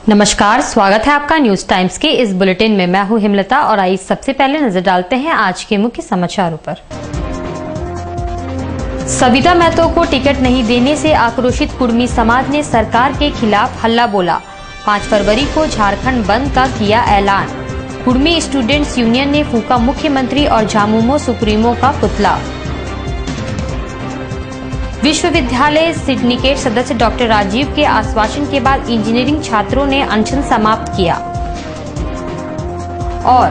नमस्कार, स्वागत है आपका न्यूज टाइम्स के इस बुलेटिन में। मैं हूं हिमलता और आइए सबसे पहले नजर डालते हैं आज के मुख्य समाचारों पर। सविता महतो को टिकट नहीं देने से आक्रोशित कुर्मी समाज ने सरकार के खिलाफ हल्ला बोला। 5 फरवरी को झारखंड बंद का किया ऐलान। कुर्मी स्टूडेंट्स यूनियन ने फूंका मुख्यमंत्री और झामुमो सुप्रीमो का पुतला। विश्वविद्यालय सिंडिकेट सदस्य डॉक्टर राजीव के आश्वासन के बाद इंजीनियरिंग छात्रों ने अनशन समाप्त किया। और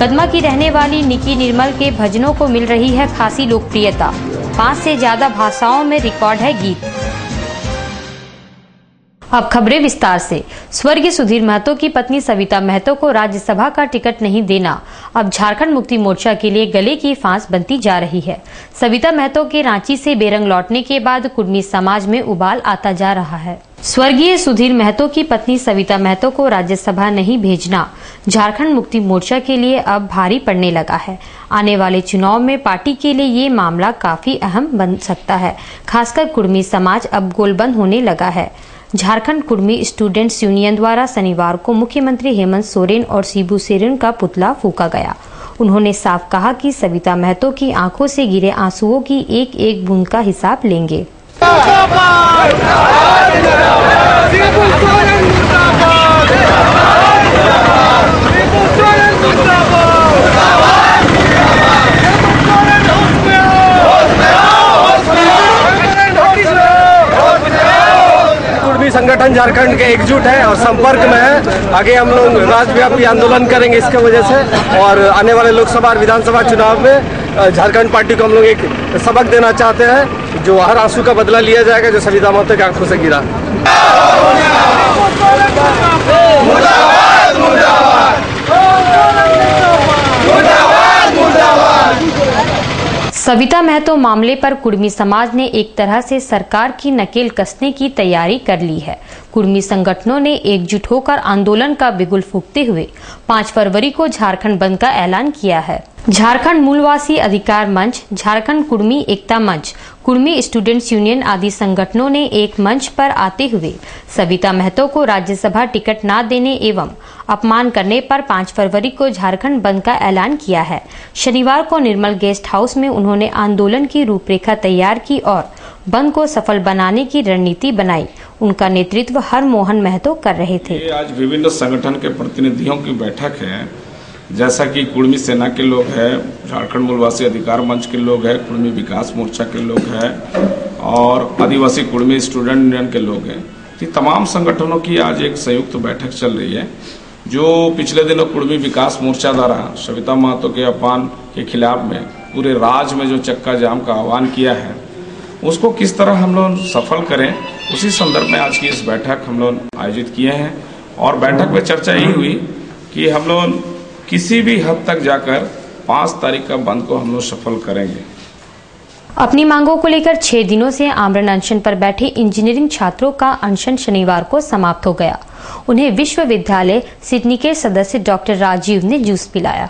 कदमा की रहने वाली निकी निर्मल के भजनों को मिल रही है खासी लोकप्रियता। 5 से ज्यादा भाषाओं में रिकॉर्ड है गीत। अब खबरें विस्तार से। स्वर्गीय सुधीर महतो की पत्नी सविता महतो को राज्यसभा का टिकट नहीं देना अब झारखंड मुक्ति मोर्चा के लिए गले की फांस बनती जा रही है। सविता महतो के रांची से बेरंग लौटने के बाद कुर्मी समाज में उबाल आता जा रहा है। स्वर्गीय सुधीर महतो की पत्नी सविता महतो को राज्यसभा नहीं भेजना झारखंड मुक्ति मोर्चा के लिए अब भारी पड़ने लगा है। आने वाले चुनाव में पार्टी के लिए ये मामला काफी अहम बन सकता है। खासकर कुर्मी समाज अब गोलबंद होने लगा है। झारखंड कुर्मी स्टूडेंट्स यूनियन द्वारा शनिवार को मुख्यमंत्री हेमंत सोरेन और शिबू सोरेन का पुतला फूंका गया। उन्होंने साफ कहा कि सविता महतो की आंखों से गिरे आंसुओं की एक एक बूंद का हिसाब लेंगे। संगठन झारखंड के एकजुट है और संपर्क में है। आगे हम लोग राज्यव्यापी आंदोलन करेंगे इसके वजह से, और आने वाले लोकसभा और विधानसभा चुनाव में झारखंड पार्टी को हम लोग एक सबक देना चाहते हैं, जो हर आंसू का बदला लिया जाएगा जो सविता महतो की आंखों से गिरा। सविता महतो मामले पर कुर्मी समाज ने एक तरह से सरकार की नकेल कसने की तैयारी कर ली है। कुर्मी संगठनों ने एकजुट होकर आंदोलन का बिगुल फूंकते हुए 5 फरवरी को झारखंड बंद का ऐलान किया है। झारखंड मूलवासी अधिकार मंच, झारखंड कुर्मी एकता मंच, कुर्मी स्टूडेंट्स यूनियन आदि संगठनों ने एक मंच पर आते हुए सविता महतो को राज्यसभा टिकट न देने एवं अपमान करने पर 5 फरवरी को झारखंड बंद का ऐलान किया है। शनिवार को निर्मल गेस्ट हाउस में उन्होंने आंदोलन की रूपरेखा तैयार की और बंद को सफल बनाने की रणनीति बनाई। उनका नेतृत्व हरमोहन महतो कर रहे थे। आज विभिन्न संगठन के प्रतिनिधियों की बैठक है, जैसा कि कुर्मी सेना के लोग हैं, झारखंड मूलवासी अधिकार मंच के लोग हैं, कुर्मी विकास मोर्चा के लोग हैं और आदिवासी कुर्मी स्टूडेंट यूनियन के लोग हैं। ये तमाम संगठनों की आज एक संयुक्त बैठक चल रही है, जो पिछले दिनों कुर्मी विकास मोर्चा द्वारा सविता महतो के अपमान के खिलाफ में पूरे राज्य में जो चक्का जाम का आह्वान किया है, उसको किस तरह हम लोग सफल करें, उसी संदर्भ में आज की इस बैठक हम लोग आयोजित किए हैं। और बैठक में चर्चा यही हुई कि हम लोग किसी भी हद तक जाकर 5 तारीख का बंद को हम लोग सफल करेंगे। अपनी मांगों को लेकर 6 दिनों से आमरण अनशन पर बैठे इंजीनियरिंग छात्रों का अनशन शनिवार को समाप्त हो गया। उन्हें विश्वविद्यालय सिंडिकेट सदस्य डॉक्टर राजीव ने जूस पिलाया।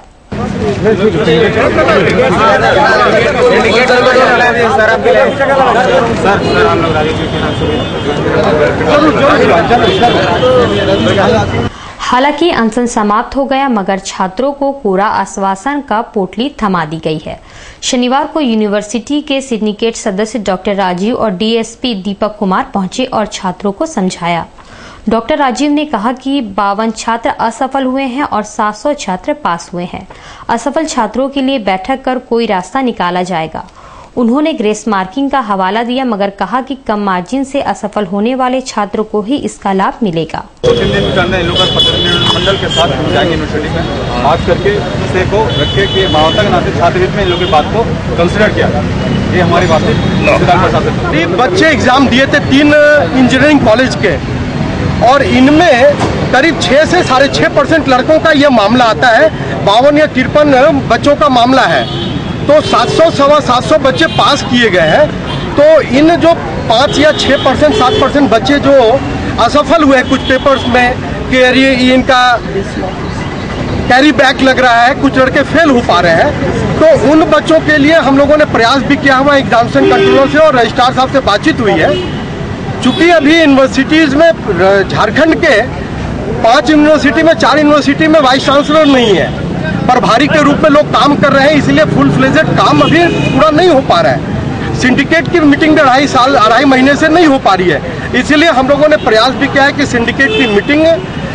हालांकि अनशन समाप्त हो गया, मगर छात्रों को पूरा आश्वासन का पोटली थमा दी गई है। शनिवार को यूनिवर्सिटी के सिंडिकेट सदस्य डॉक्टर राजीव और डीएसपी दीपक कुमार पहुंचे और छात्रों को समझाया। डॉक्टर राजीव ने कहा कि 52 छात्र असफल हुए हैं और 700 छात्र पास हुए हैं। असफल छात्रों के लिए बैठक कर कोई रास्ता निकाला जाएगा। उन्होंने ग्रेस मार्किंग का हवाला दिया, मगर कहा कि कम मार्जिन से असफल होने वाले छात्रों को ही इसका लाभ मिलेगा। मंडल के साथ जाएंगे यूनिवर्सिटी में, बात करके इसे को रखे कि मानवता के नाते छात्र हित में इन लोगों की बात को कंसिडर किया। ये हमारी बात है। बच्चे एग्जाम दिए थे 3 इंजीनियरिंग कॉलेज के, और इनमें करीब 6 से 6.5% लड़कों का ये मामला आता है। 52 या 53 बच्चों का मामला है, तो 700 सवा 700 बच्चे पास किए गए हैं। तो इन जो 5 या 6% 7% बच्चे जो असफल हुए कुछ पेपर्स में, कि इनका कैरी बैक लग रहा है, कुछ लड़के फेल हो पा रहे हैं, तो उन बच्चों के लिए हम लोगों ने प्रयास भी किया हुआ एग्जामिनेशन कंट्रोलर से, और रजिस्ट्रार साहब से बातचीत हुई है। चूंकि अभी यूनिवर्सिटीज़ में झारखंड के 5 यूनिवर्सिटी में 4 यूनिवर्सिटी में वाइस चांसलर नहीं है, प्रभारी के रूप में लोग काम कर रहे हैं, इसलिए फुल फ्लेजेड काम अभी पूरा नहीं हो पा रहा है। सिंडिकेट की मीटिंग 2.5 महीने से नहीं हो पा रही है, इसलिए हम लोगों ने प्रयास भी किया है कि सिंडिकेट की मीटिंग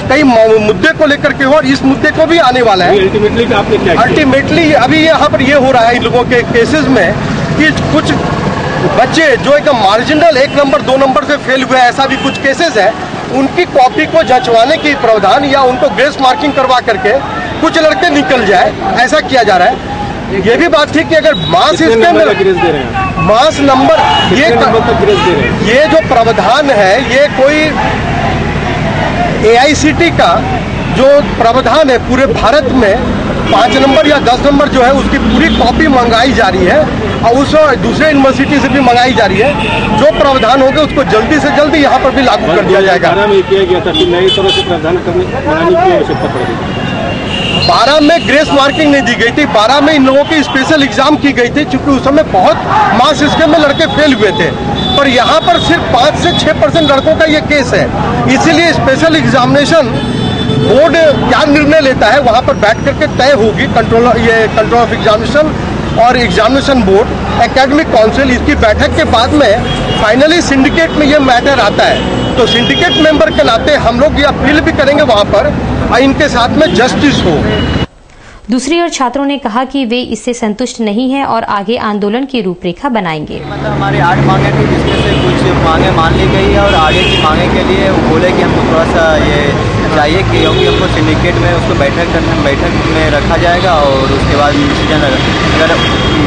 कई मुद्दे को लेकर के हो, और इस मुद्दे को भी आने वाला है। अल्टीमेटली आपने क्या किया? अल्टीमेटली अभी यहाँ पर ये हो रहा है इन लोगों के केसेस में कि कुछ बच्चे जो एकदम मार्जिनल 1 नंबर 2 नंबर से फेल हुए, ऐसा भी कुछ केसेस है, उनकी कॉपी को जंचवाने की प्रावधान या उनको ग्रेस मार्किंग करवा करके कुछ लड़के निकल जाए, ऐसा किया जा रहा है। ये भी बात थी कि अगर मास इसके मास नंबर ये जो प्रावधान है, ये कोई AICT का जो प्रावधान है पूरे भारत में 5 नंबर या 10 नंबर जो है उसकी पूरी कॉपी मंगाई जा रही है और उस दूसरे यूनिवर्सिटी से भी मंगाई जा रही है। जो प्रावधान होंगे उसको जल्दी से जल्दी यहाँ पर भी लागू कर दिया जाएगा। 12 में किया गया था कि नई तरह से प्रावधान बनाने की आवश्यकता पड़ेगी। 12 में ग्रेस मार्किंग नहीं दी गई थी, 12 में इन लोगों की स्पेशल एग्जाम की गई थी, क्योंकि उस समय बहुत मास सिस्टम में लड़के फेल हुए थे। पर यहाँ पर सिर्फ 5 से 6% लड़कों का ये केस है, इसीलिए स्पेशल एग्जामिनेशन बोर्ड क्या निर्णय लेता है वहाँ पर बैठ करके तय होगी। कंट्रोल ऑफ एग्जामिनेशन और एग्जामिनेशन बोर्ड एकेडमिक काउंसिल, इसकी बैठक के बाद में फाइनली सिंडिकेट में ये मैटर आता है। तो सिंडिकेट मेंबर के नाते हम लोग ये अपील भी करेंगे वहाँ पर इनके साथ में जस्टिस हो। दूसरी ओर छात्रों ने कहा कि वे इससे संतुष्ट नहीं हैं और आगे आंदोलन की रूपरेखा बनाएंगे। मतलब हमारे 8 मांगे थी, जिसमें से कुछ मांगे मान ली गई है और आगे की मांगे के लिए वो बोले कि हमको थोड़ा सा ये चाहिए कि क्योंकि हमको सिंडिकेट में उसको बैठक में रखा जाएगा और उसके बाद अगर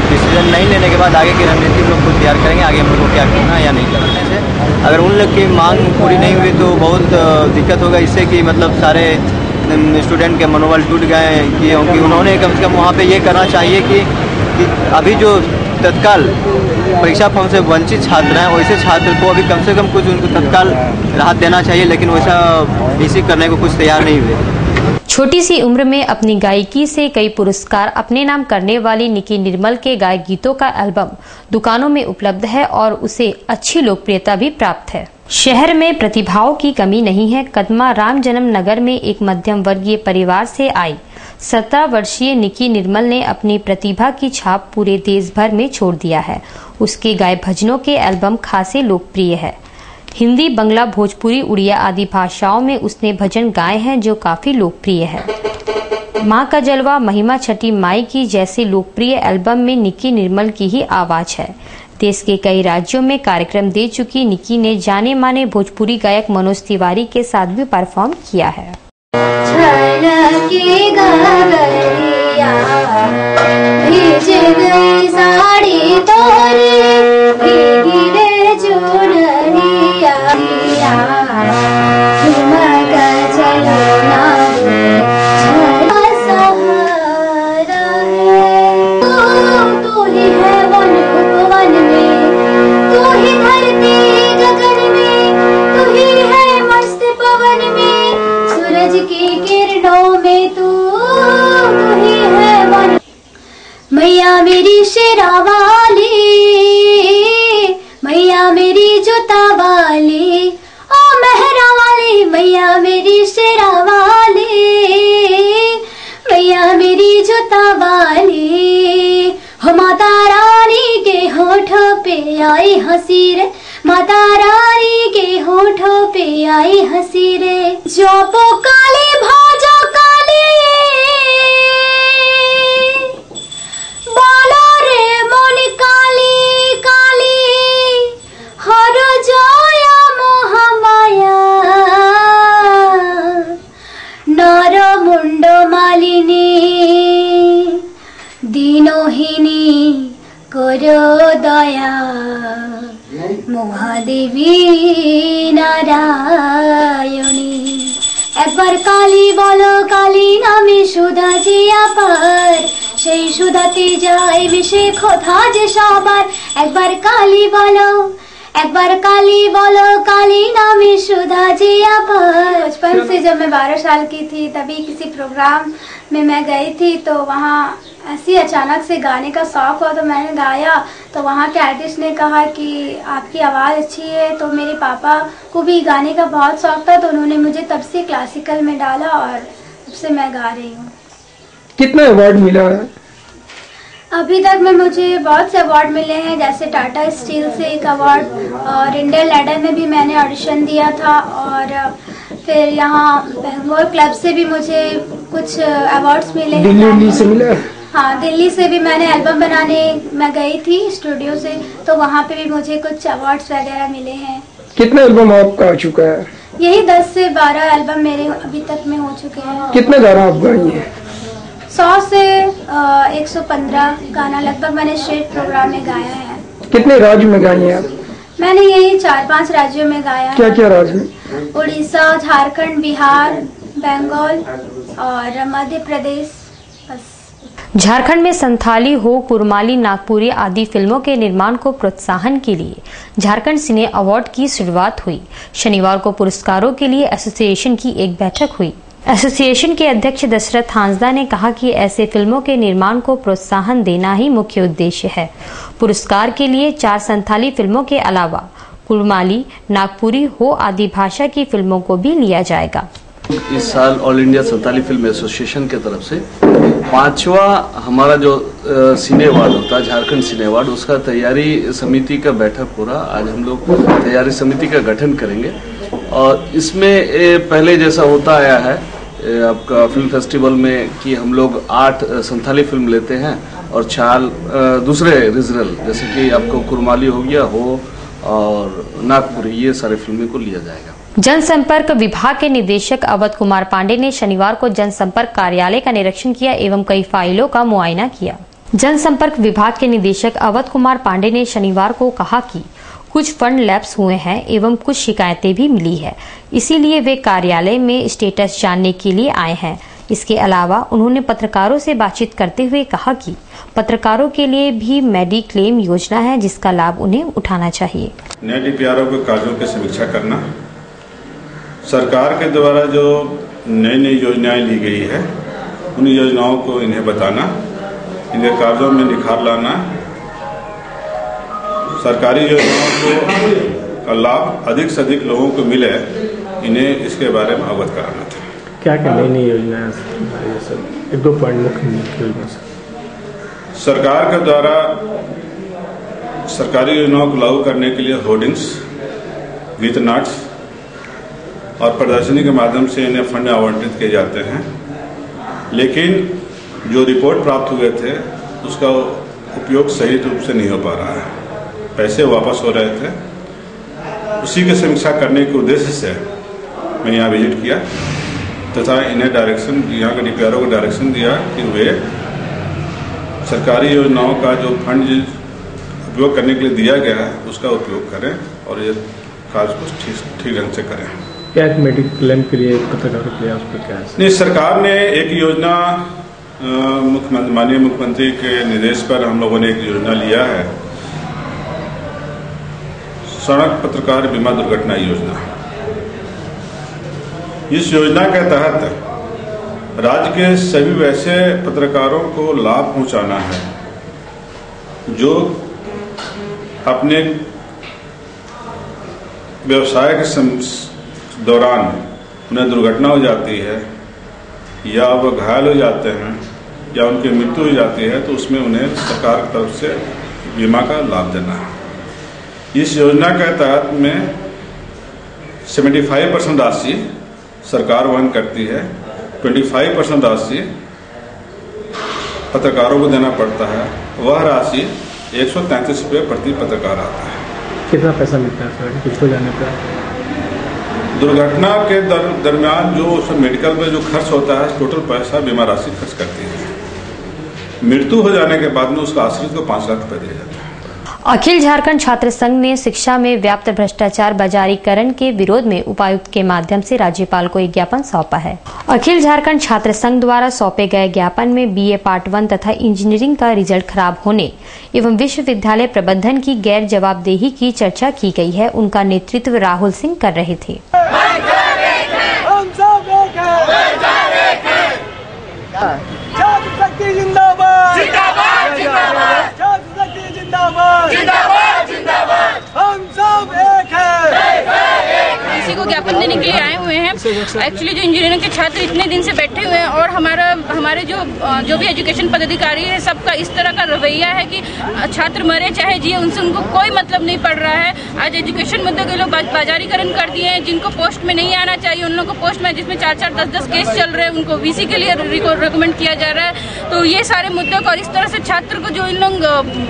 डिसीजन नहीं लेने के बाद आगे की रणनीति हम लोग खुद तैयार करेंगे, आगे हम लोग को क्या करना या नहीं करने से। अगर उन लोग की मांग पूरी नहीं हुई तो बहुत दिक्कत होगा, इससे कि मतलब सारे स्टूडेंट के मनोबल टूट गए कि क्योंकि उन्होंने कम से कम वहाँ पे ये करना चाहिए कि अभी जो तत्काल परीक्षा फॉर्म से वंचित छात्र हैं वैसे छात्र को अभी कम से कम कुछ उनको तत्काल राहत देना चाहिए, लेकिन वैसा इसी करने को कुछ तैयार नहीं हुए। छोटी सी उम्र में अपनी गायकी से कई पुरस्कार अपने नाम करने वाली निकी निर्मल के गायक गीतों का एल्बम दुकानों में उपलब्ध है और उसे अच्छी लोकप्रियता भी प्राप्त है। शहर में प्रतिभाओं की कमी नहीं है। कदमा राम जन्म नगर में एक मध्यम वर्गीय परिवार से आई 17 वर्षीय निकी निर्मल ने अपनी प्रतिभा की छाप पूरे देश भर में छोड़ दिया है। उसके गाए भजनों के एल्बम खासे लोकप्रिय है। हिंदी, बंगला, भोजपुरी, उड़िया आदि भाषाओं में उसने भजन गाए हैं जो काफी लोकप्रिय है। माँ का जलवा, महिमा छठी माई की जैसे लोकप्रिय एल्बम में निकी निर्मल की ही आवाज है। देश के कई राज्यों में कार्यक्रम दे चुकी निकी ने जाने माने भोजपुरी गायक मनोज तिवारी के साथ भी परफॉर्म किया है। मैया मेरी शेरा वाली, मैया मेरी जोता वाली, ओ मेहरा वाली, मैया मेरी शेरा वाली, मैया मेरी जोता वाली। हो माता रानी के होठों पे आई हंसी रे, माता रानी के होठों पे आई हंसी रे। जोपो काली भाजो काली, बोलो रे मन काली काली, हर जया मोहमाया, नर मुंड मालिनी, दीनोहिनी करो दया, महादेवी नारायणी। एक बार काली बोलो काली नामे सुधा जिया पर, সেই সুধাতে যায় মিশে কথা যে সবার। একবার কালী বলো, একবার काली बोलो काली नामे सुधा जिया पर। बचपन से जब मैं 12 साल की थी तभी किसी प्रोग्राम में मैं गई थी, तो वहाँ ऐसी अचानक से गाने का शौक हुआ तो मैंने गाया, तो वहाँ के आर्टिस्ट ने कहा कि आपकी आवाज़ अच्छी है। तो मेरे पापा को भी गाने का बहुत शौक था, तो उन्होंने मुझे तब से क्लासिकल में डाला और तब से मैं गा रही हूँ। कितना अवार्ड मिला है? अभी तक में मुझे बहुत से अवार्ड मिले हैं, जैसे टाटा स्टील से एक अवार्ड, और इंडियन आइडल में भी मैंने ऑडिशन दिया था, और फिर यहाँ बेंगोल क्लब से भी मुझे कुछ अवार्ड्स मिले हैं। दिल्ली से मिला? हाँ, दिल्ली से भी मैंने एल्बम बनाने मैं गई थी स्टूडियो से, तो वहाँ पे भी मुझे कुछ अवार्ड्स वगैरह मिले हैं। कितना एल्बम आपका आ चुका है? यही 10 से 12 एल्बम मेरे अभी तक में हो चुके हैं। कितने गाना आप गाई हैं? 100 से 115 गाना लगभग मैंने स्टेट प्रोग्राम में गाया है। कितने राज्य में गाई हैं आप? मैंने यही 4-5 राज्यों में गाया है। क्या क्या राज्य में? उड़ीसा, झारखंड, बिहार, बंगाल और मध्य प्रदेश, बस। झारखंड में संथाली हो, कुरमाली, नागपुरी आदि फिल्मों के निर्माण को प्रोत्साहन के लिए झारखंड सिने अवार्ड की शुरुआत हुई। शनिवार को पुरस्कारों के लिए एसोसिएशन की एक बैठक हुई। एसोसिएशन के अध्यक्ष दशरथ हांसदा ने कहा कि ऐसे फिल्मों के निर्माण को प्रोत्साहन देना ही मुख्य उद्देश्य है। पुरस्कार के लिए 4 संथाली फिल्मों के अलावा कुरमाली, नागपुरी हो आदि भाषा की फिल्मों को भी लिया जाएगा। इस साल all India Santhali film association के तरफ से 5वां हमारा जो सिने अवार्ड होता है, झारखंड सिने अवार्ड, उसका तैयारी समिति का बैठक हो रहा। आज हम लोग तैयारी समिति का गठन करेंगे और इसमें पहले जैसा होता आया है आपका फिल्म फेस्टिवल में कि हम लोग 8 संथाली फिल्म लेते हैं और 4 दूसरे रीजनल, जैसे कि आपको कुरमाली हो गया, हो और नागपुरी, ये सारे फिल्में को लिया जाएगा। जनसंपर्क विभाग के निदेशक अवध कुमार पांडे ने शनिवार को जनसंपर्क कार्यालय का निरीक्षण किया एवं कई फाइलों का मुआयना किया। जनसंपर्क विभाग के निदेशक अवध कुमार पांडे ने शनिवार को कहा कि कुछ फंड लैप्स हुए हैं एवं कुछ शिकायतें भी मिली है, इसीलिए वे कार्यालय में स्टेटस जानने के लिए आए हैं। इसके अलावा उन्होंने पत्रकारों से बातचीत करते हुए कहा कि पत्रकारों के लिए भी मेडिक्लेम योजना है, जिसका लाभ उन्हें उठाना चाहिए। नए डीपीआरओ के कार्यों की समीक्षा करना, सरकार के द्वारा जो नई योजनाएं ली गई है उन योजनाओं को इन्हें बताना, इन्हें कार्यों में निखार लाना, सरकारी योजनाओं को लाभ अधिक से अधिक लोगों को मिले, इन्हें इसके बारे में अवगत कराना था। क्या क्या नई योजनाएं सर? 1-2 पॉइंट मुख्य योजना सर। सरकार के द्वारा सरकारी योजनाओं को लागू करने के लिए होर्डिंग्स, गीत नाट्य और प्रदर्शनी के माध्यम से इन्हें फंड आवंटित किए जाते हैं, लेकिन जो रिपोर्ट प्राप्त हुए थे उसका उपयोग सही रूप से नहीं हो पा रहा है, पैसे वापस हो रहे थे। उसी की समीक्षा करने के उद्देश्य से मैंने यहाँ विजिट किया तथा इन्हें डायरेक्शन, यहाँ के डीपीआरओ को डायरेक्शन दिया कि वे सरकारी योजनाओं का जो फंड उपयोग करने के लिए दिया गया है उसका उपयोग करें और ये कार्य को ठीक ढंग से करें। क्या मेडिक्लेम के लिए पत्रकारों के लिए उस पर क्या है? नहीं, सरकार ने एक योजना, माननीय मुख्यमंत्री के निर्देश पर हम लोगों ने एक योजना लिया है, सड़क पत्रकार बीमा दुर्घटना योजना। इस योजना के तहत राज्य के सभी वैसे पत्रकारों को लाभ पहुंचाना है जो अपने व्यवसाय के दौरान उन्हें दुर्घटना हो जाती है या वह घायल हो जाते हैं या उनकी मृत्यु हो जाती है, तो उसमें उन्हें सरकार की तरफ से बीमा का लाभ देना है। इस योजना के तहत में 75% राशि सरकार वहन करती है, 25% राशि पत्रकारों को देना पड़ता है। वह राशि 133 रुपये प्रति पत्रकार आता है। कितना पैसा मिलता है सर कुछ हो जाने पर? दुर्घटना के दरमियान जो उसमें मेडिकल में जो खर्च होता है, टोटल पैसा बीमा राशि खर्च करती है। मृत्यु हो जाने के बाद में उसका आश्रित को 5 लाख रुपए दिया जाता है। अखिल झारखंड छात्र संघ ने शिक्षा में व्याप्त भ्रष्टाचार बाजारीकरण के विरोध में उपायुक्त के माध्यम से राज्यपाल को एक ज्ञापन सौंपा है। अखिल झारखंड छात्र संघ द्वारा सौंपे गए ज्ञापन में बीए पार्ट 1 तथा इंजीनियरिंग का रिजल्ट खराब होने एवं विश्वविद्यालय प्रबंधन की गैर जवाबदेही की चर्चा की गई है। उनका नेतृत्व राहुल सिंह कर रहे थे। जिंदाबाद एक्चुअली जो इंजीनियरिंग के छात्र इतने दिन से बैठे हुए हैं और हमारे जो भी एजुकेशन पदाधिकारी है सबका इस तरह का रवैया है कि छात्र मरे चाहे जिए उनसे उनको कोई मतलब नहीं पड़ रहा है। आज एजुकेशन मुद्दे के लोग बाजारीकरण कर दिए हैं, जिनको पोस्ट में नहीं आना चाहिए उन लोगों को पोस्ट में, जिसमें 4-4, 10-10 केस चल रहे हैं, उनको वीसी के लिए रिकमेंड किया जा रहा है। तो ये सारे मुद्दों को और इस तरह से छात्र को जो इन लोग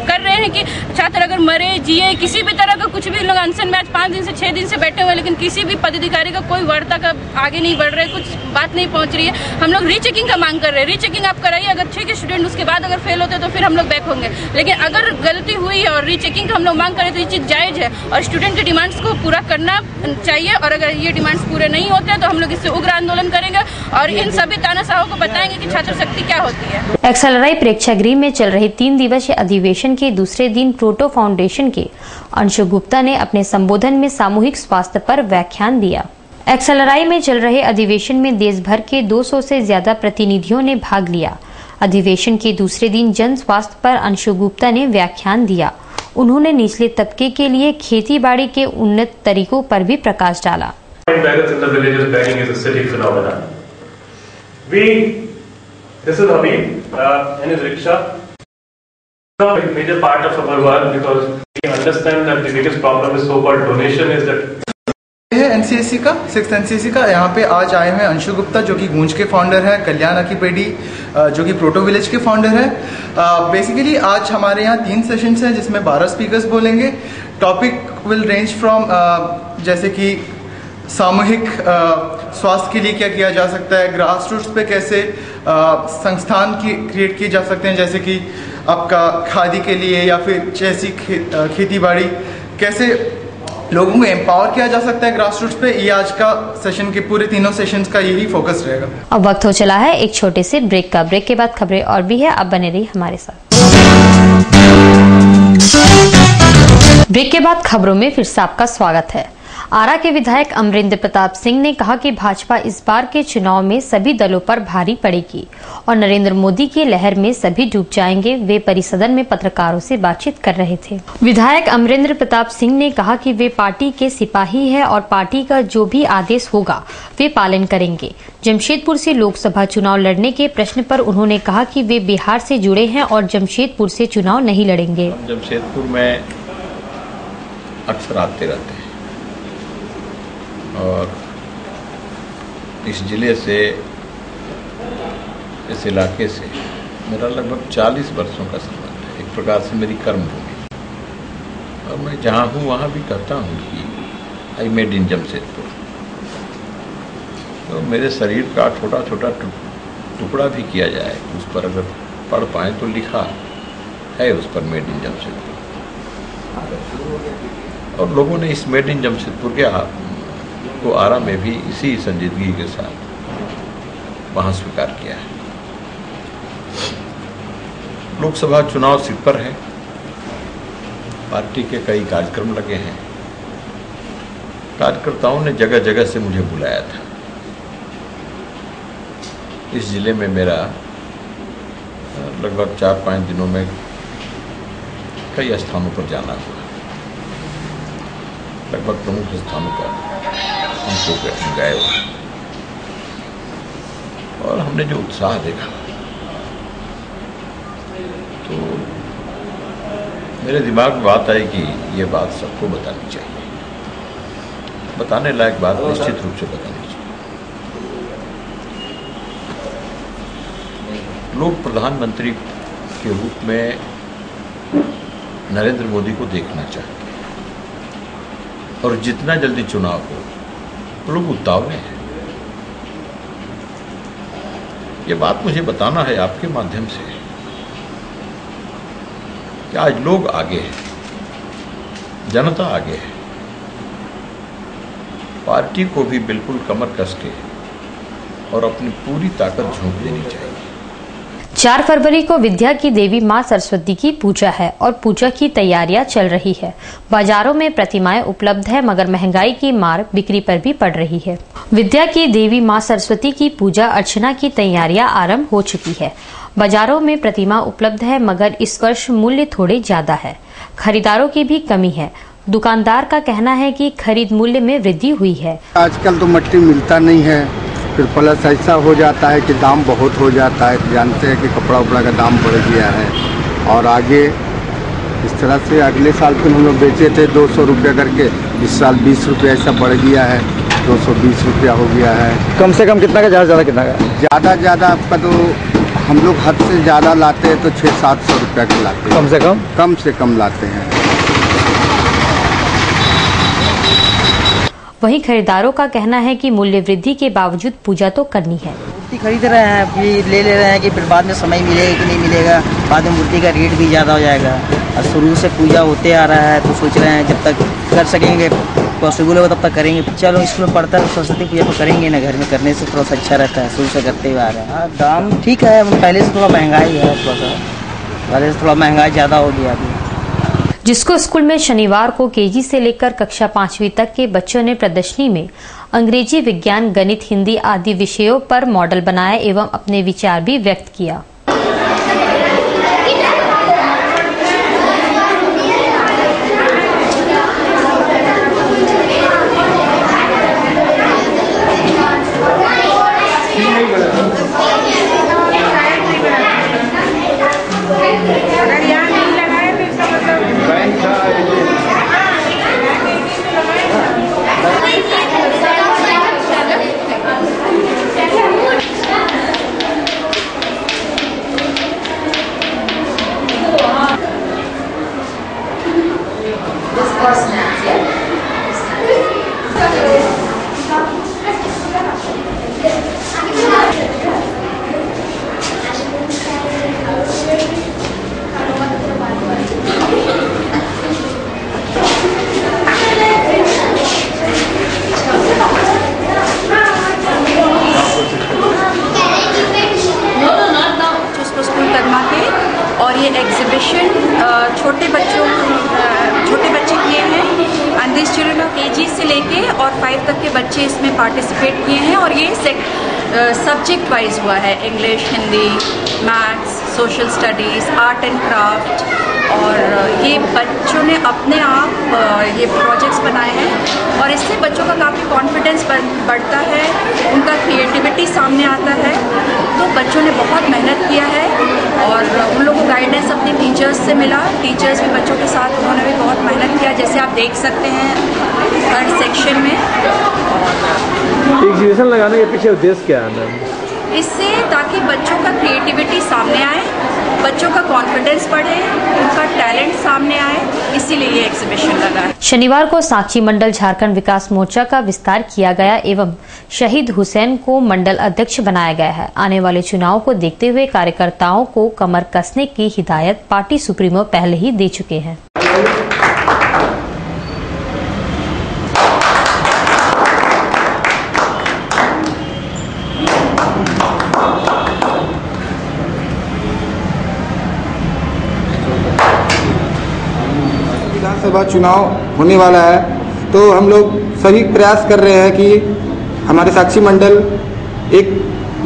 कर रहे हैं कि छात्र अगर मरे जिए किसी भी तरह का कुछ भी, इन लोग अनशन में आज 5 दिन से 6 दिन से बैठे हुए, लेकिन किसी भी पदाधिकारी का कोई वार्ता का आगे नहीं बढ़ रहा है, कुछ बात नहीं पहुंच रही है। हम लोग रीचेकिंग का मांग कर रहे हैं, रीचेकिंग आप कराइए, अगर ठीक है स्टूडेंट उसके बाद अगर फेल होते तो फिर हम लोग बैक होंगे, लेकिन अगर गलती हुई है और रीचेकिंग का हम लोग मांग करें तो ये चीज जायज है और स्टूडेंट के डिमांड्स को पूरा करना चाहिए। और अगर ये डिमांड्स पूरे नहीं होते हैं तो हम लोग इससे उग्र आंदोलन करेंगे और इन सभी तानाशाहों को बताएंगे कि छात्र शक्ति क्या होती है। एक्सएलआरआई प्रेक्षागृह में चल रहे 3 दिवसीय अधिवेशन के दूसरे दिन प्रोटो फाउंडेशन के अंशु गुप्ता ने अपने संबोधन में सामूहिक स्वास्थ्य पर व्याख्यान दिया। एक्सएलआरआई में चल रहे अधिवेशन में देश भर के 200 से ज्यादा प्रतिनिधियों ने भाग लिया। अधिवेशन के दूसरे दिन जन स्वास्थ्य पर अंशु गुप्ता ने व्याख्यान दिया। उन्होंने निचले तबके के लिए खेती बाड़ी के उन्नत तरीकों पर भी प्रकाश डाला। This is Habib and his rickshaw. A major part of our work because we understand that the biggest problem is so-called donation is that है एनसीएससी का 6th एनसीएससी का। यहाँ पे आज आए हुए अंशु गुप्ता जो कि गूंज के फाउंडर है, कल्याण अकीपेडी जो कि प्रोटो विलेज के फाउंडर है। बेसिकली आज हमारे यहाँ 3 सेशंस हैं जिसमें 12 स्पीकर्स बोलेंगे। टॉपिक विल रेंज फ्रॉम जैसे कि सामूहिक स्वास्थ्य के लिए क्या किया जा सकता है, ग्रास रूट्स पे कैसे संस्थान क्रिएट किए जा सकते हैं, जैसे कि आपका खादी के लिए या फिर जैसी खेती बाड़ी कैसे लोगों को एम्पावर किया जा सकता है ग्रास रूट्स पे। ये आज का सेशन के पूरे 3 सेशंस का यही फोकस रहेगा। अब वक्त हो चला है एक छोटे से ब्रेक का। ब्रेक के बाद खबरें और भी है, आप बने रहिए हमारे साथ। ब्रेक के बाद खबरों में फिर से आपका स्वागत है। आरा के विधायक अमरेंद्र प्रताप सिंह ने कहा कि भाजपा इस बार के चुनाव में सभी दलों पर भारी पड़ेगी और नरेंद्र मोदी की लहर में सभी डूब जाएंगे। वे परिसदन में पत्रकारों से बातचीत कर रहे थे। विधायक अमरेंद्र प्रताप सिंह ने कहा कि वे पार्टी के सिपाही हैं और पार्टी का जो भी आदेश होगा वे पालन करेंगे। जमशेदपुर से लोकसभा चुनाव लड़ने के प्रश्न पर उन्होंने कहा कि वे बिहार से जुड़े हैं और जमशेदपुर से चुनाव नहीं लड़ेंगे। जमशेदपुर में अक्सर आते रहते हैं और इस जिले से, इस इलाके से मेरा लगभग 40 वर्षों का संबंध है। एक प्रकार से मेरी कर्मभूमि, और मैं जहाँ हूँ वहाँ भी कहता हूँ कि आई मेड इन जमशेदपुर। तो मेरे शरीर का छोटा छोटा टुकड़ा भी किया जाए, उस पर अगर पढ़ पाए तो लिखा है उस पर मेड इन जमशेदपुर। और लोगों ने इस मेड इन जमशेदपुर के को आरा में भी इसी संजीदगी के साथ वहां स्वीकार किया है। लोकसभा चुनाव सिर पर है, पार्टी के कई कार्यक्रम लगे हैं। कार्यकर्ताओं ने जगह जगह से मुझे बुलाया था। इस जिले में मेरा लगभग 4-5 दिनों में कई स्थानों पर जाना हुआ, लगभग प्रमुख स्थानों पर हम गए और हमने जो उत्साह देखा तो मेरे दिमाग में बात आई कि ये बात सबको बतानी चाहिए, बताने लायक बात निश्चित रूप से बतानी चाहिए। लोग प्रधानमंत्री के रूप में नरेंद्र मोदी को देखना चाहते हैं और जितना जल्दी चुनाव हो लोग उतावले हैं। ये बात मुझे बताना है आपके माध्यम से कि आज लोग आगे हैं, जनता आगे है। पार्टी को भी बिल्कुल कमर कस के और अपनी पूरी ताकत झोंक देनी चाहिए। 4 फरवरी को विद्या की देवी मां सरस्वती की पूजा है और पूजा की तैयारियां चल रही है। बाजारों में प्रतिमाएं उपलब्ध है मगर महंगाई की मार बिक्री पर भी पड़ रही है। विद्या की देवी मां सरस्वती की पूजा अर्चना की तैयारियां आरंभ हो चुकी है। बाजारों में प्रतिमा उपलब्ध है मगर इस वर्ष मूल्य थोड़े ज्यादा है, खरीदारों की भी कमी है। दुकानदार का कहना है कि खरीद मूल्य में वृद्धि हुई है। आजकल तो मट्टी मिलता नहीं है, फिर प्लस ऐसा हो जाता है कि दाम बहुत हो जाता है। जानते हैं कि कपड़ा उपड़ा का दाम बढ़ गया है और आगे इस तरह से अगले साल फिर हम लोग बेचे थे 200 रुपया करके, इस साल 20 रुपया ऐसा बढ़ गया है, 220 रुपया हो गया है। कम से कम कितना का, ज़्यादा कितना का? ज़्यादा आपका तो हम लोग हद से ज़्यादा लाते हैं तो 600-700 रुपया के लाते हैं। कम से कम लाते हैं। वहीं खरीदारों का कहना है कि मूल्य वृद्धि के बावजूद पूजा तो करनी है। मूर्ति खरीद रहे हैं, फिर ले ले रहे हैं कि फिर बाद में समय मिलेगा कि नहीं मिलेगा, बाद में मूर्ति का रेट भी ज़्यादा हो जाएगा। और शुरू से पूजा होते आ रहा है तो सोच रहे हैं जब तक कर सकेंगे, पॉसिबल होगा तब तक करेंगे। चलो स्कूल में पढ़ता है तो सरस्वती पूजा तो करेंगे ना, घर में करने से थोड़ा सा अच्छा रहता है, शुरू से करते हुए आ रहे हैं। दाम ठीक है, पहले से थोड़ा महंगाई है, पहले से थोड़ा महंगाई ज़्यादा हो गया अभी। जिसको स्कूल में शनिवार को केजी से लेकर कक्षा 5वीं तक के बच्चों ने प्रदर्शनी में अंग्रेजी, विज्ञान, गणित, हिंदी आदि विषयों पर मॉडल बनाए एवं अपने विचार भी व्यक्त किया। और ये एग्जीबिशन छोटे बच्चे किए हैं, and this children of KG से लेके और 5 तक के बच्चे इसमें पार्टिसिपेट किए हैं। और ये सब्जेक्ट वाइज हुआ है, English, Hindi, maths, social studies, art and craft. और ये बच्चों ने अपने आप ये प्रोजेक्ट्स बनाए हैं और इससे बच्चों का काफ़ी कॉन्फिडेंस बढ़ता है, उनका क्रिएटिविटी सामने आता है। तो बच्चों ने बहुत मेहनत किया है और उन लोगों को गाइडेंस अपने टीचर्स से मिला। टीचर्स भी बच्चों के साथ उन्होंने भी बहुत मेहनत किया, जैसे आप देख सकते हैं हर सेक्शन में। एग्जीबिशन लगाने के पीछे उद्देश्य क्या है मैम? इससे ताकि बच्चों का क्रिएटिविटी सामने आए, बच्चों का कॉन्फिडेंस बढ़े, उनका टैलेंट सामने आए, इसीलिए ये एग्जीबिशन लगा है। शनिवार को साक्षी मंडल झारखंड विकास मोर्चा का विस्तार किया गया एवं शहीद हुसैन को मंडल अध्यक्ष बनाया गया है। आने वाले चुनाव को देखते हुए कार्यकर्ताओं को कमर कसने की हिदायत पार्टी सुप्रीमो पहले ही दे चुके हैं। विधानसभा चुनाव होने वाला है तो हम लोग सभी प्रयास कर रहे हैं कि हमारे साक्षी मंडल एक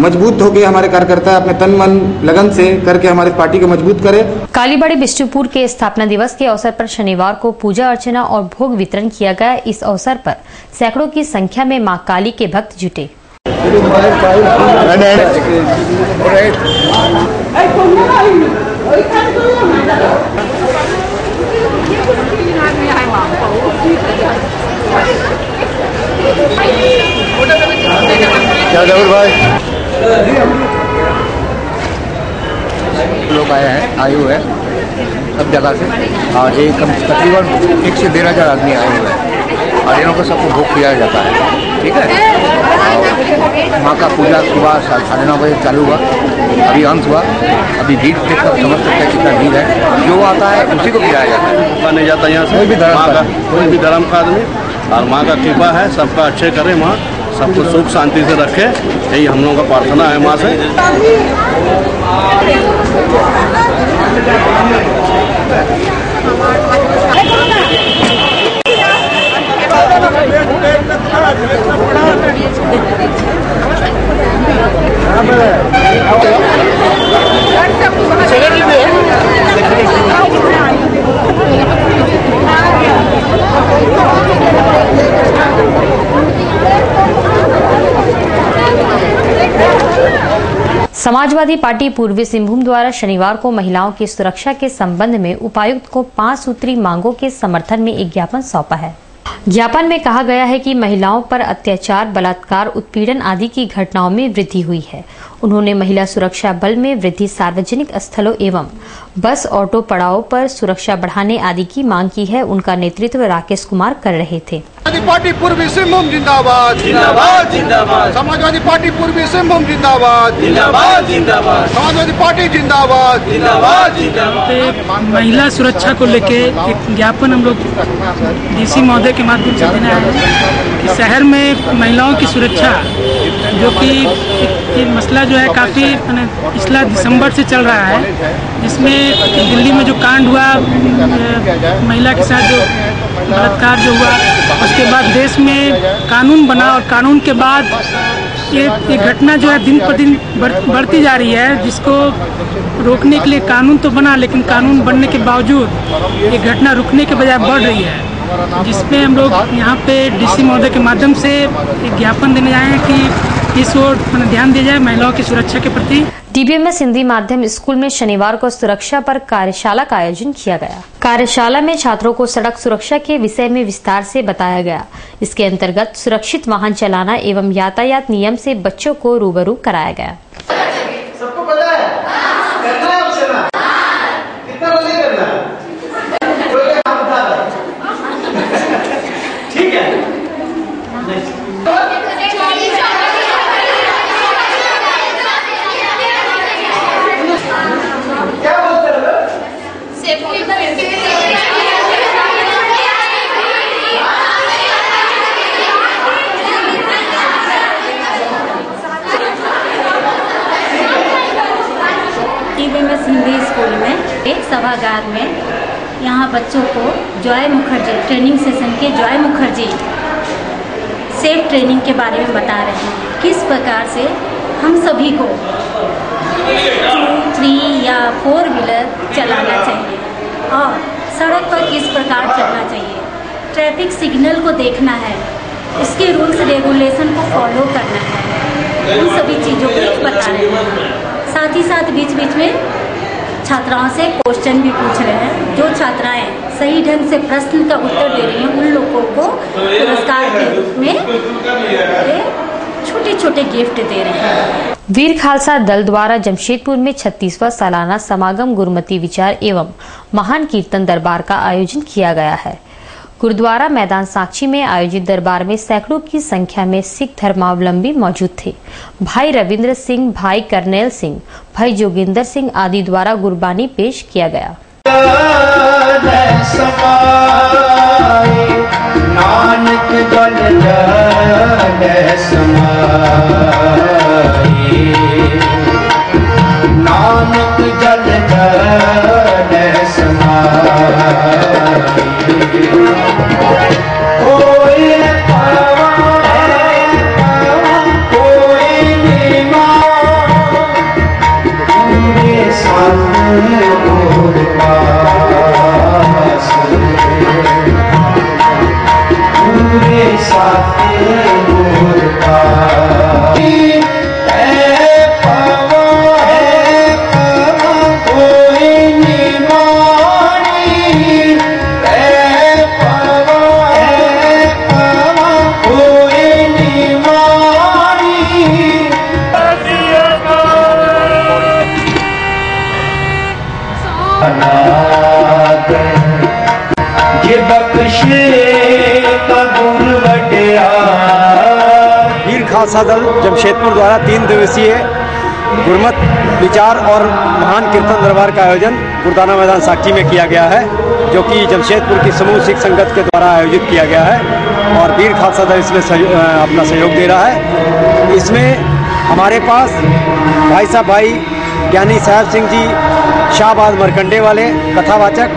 मजबूत होकर हमारे कार्यकर्ता अपने तन मन लगन से करके हमारे पार्टी को मजबूत करें। कालीबाड़ी बिष्टुपुर के स्थापना दिवस के अवसर पर शनिवार को पूजा अर्चना और भोग वितरण किया गया। इस अवसर पर सैकड़ों की संख्या में मां काली के भक्त जुटे। क्या जरूर भाई लोग आए हुए हैं सब जगह से और तकरीबन 1 से 1,500 आदमी आए हुए हैं और इन्हों को सबको भोग किया जाता है। ठीक है, माँ का पूजा सुबह 9:30 बजे चालू हुआ, अभी अंत हुआ। अभी भीड़ देख कर समझ सकते हैं कितना भीड़ है। जो आता है उसी को खिलाया जाता है, नहीं जाता यहाँ से कोई भी धर्म का आदमी। और माँ का कृपा है, सबका अच्छे करे, माँ सबको सुख शांति से रखे, यही हम लोगों का प्रार्थना है माँ से। समाजवादी पार्टी पूर्वी सिंहभूम द्वारा शनिवार को महिलाओं की सुरक्षा के संबंध में उपायुक्त को 5 सूत्री मांगों के समर्थन में एक ज्ञापन सौंपा है। ज्ञापन में कहा गया है कि महिलाओं पर अत्याचार, बलात्कार, उत्पीड़न आदि की घटनाओं में वृद्धि हुई है। उन्होंने महिला सुरक्षा बल में वृद्धि, सार्वजनिक स्थलों एवं बस ऑटो पड़ाव पर सुरक्षा बढ़ाने आदि की मांग की है। उनका नेतृत्व राकेश कुमार कर रहे थे। समाजवादी पार्टी पूर्वी सिंहभूम जिंदाबाद, जिंदाबाद, जिंदाबाद। समाजवादी पार्टी पूर्वी सिंहभूम जिंदाबाद, जिंदाबाद, जिंदाबाद। समाजवादी पार्टी जिंदाबाद, जिंदाबाद, जिंदाबाद। महिला सुरक्षा को लेके एक ज्ञापन हम लोग डीसी महोदय के माध्यम से देना है कि शहर में महिलाओं की सुरक्षा, जो कि ये मसला जो है काफ़ी पिछला दिसंबर से चल रहा है, जिसमें दिल्ली में जो कांड हुआ, महिला के साथ जो बलात्कार जो हुआ, उसके बाद देश में कानून बना और कानून के बाद ये घटना जो है दिन पर दिन बढ़ती जा रही है, जिसको रोकने के लिए कानून तो बना, लेकिन कानून बनने के बावजूद ये घटना रुकने के बजाय बढ़ रही है, जिसमें हम लोग यहाँ पे डीसी महोदय के माध्यम से एक ज्ञापन देने आए हैं कि इस ओर ध्यान दिया जाए महिलाओं की सुरक्षा के प्रति। डीबीएमएस हिंदी माध्यम स्कूल में शनिवार को सुरक्षा पर कार्यशाला का आयोजन किया गया। कार्यशाला में छात्रों को सड़क सुरक्षा के विषय में विस्तार से बताया गया। इसके अंतर्गत सुरक्षित वाहन चलाना एवं यातायात नियम से बच्चों को रूबरू कराया गया। सबको पता है करना है चलना, कितना बजे करना है, कोई काम बता दे, ठीक है। क्या बोलते हो? डीबीएमएस हिंदी स्कूल में एक सभागार में यहाँ बच्चों को जॉय मुखर्जी ट्रेनिंग सेशन के जॉय मुखर्जी सेफ ट्रेनिंग के बारे में बता रहे हैं। किस प्रकार से हम सभी को 2, 3 या 4 व्हीलर चलाना चाहिए और सड़क पर किस प्रकार चलना चाहिए, ट्रैफिक सिग्नल को देखना है, इसके रूल्स रेगुलेशन को फॉलो करना है, उन सभी चीज़ों को बता रहे हैं। साथ ही साथ बीच बीच में छात्राओं से क्वेश्चन भी पूछ रहे हैं। जो छात्राएं सही ढंग से प्रश्न का उत्तर दे रही हैं, उन लोगों को पुरस्कार के रूप में छोटे छोटे गिफ्ट दे रहे हैं। वीर खालसा दल द्वारा जमशेदपुर में 36वां सालाना समागम गुरुमति विचार एवं महान कीर्तन दरबार का आयोजन किया गया है। गुरुद्वारा मैदान साक्षी में आयोजित दरबार में सैकड़ों की संख्या में सिख धर्मावलंबी मौजूद थे। भाई रविंद्र सिंह, भाई करनेल सिंह, भाई जोगिंदर सिंह आदि द्वारा गुरबानी पेश किया गया। नानक जल नानक जल वीर खालसा दल जमशेदपुर द्वारा 3 दिवसीय गुरमत विचार और महान कीर्तन दरबार का आयोजन गुरुद्वारा मैदान साक्षी में किया गया है, जो कि जमशेदपुर की समूह सिख संगत के द्वारा आयोजित किया गया है और वीर खालसा दल इसमें अपना सहयोग दे रहा है। इसमें हमारे पास भाई साहब भाई ज्ञानी साहब सिंह जी शाहबाद मरकंडे वाले कथावाचक,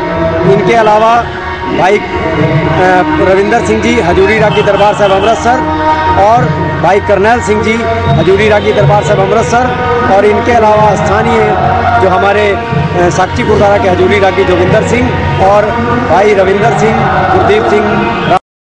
इनके अलावा भाई रविंदर सिंह जी हजूरी रागी दरबार साहब अमृतसर और भाई करनैल सिंह जी हजूरी रागी दरबार साहब अमृतसर और इनके अलावा स्थानीय जो हमारे साक्षी गुरुद्वारा के हजूरी रागी जोगिंदर सिंह और भाई रविंदर सिंह, गुरदीप सिंह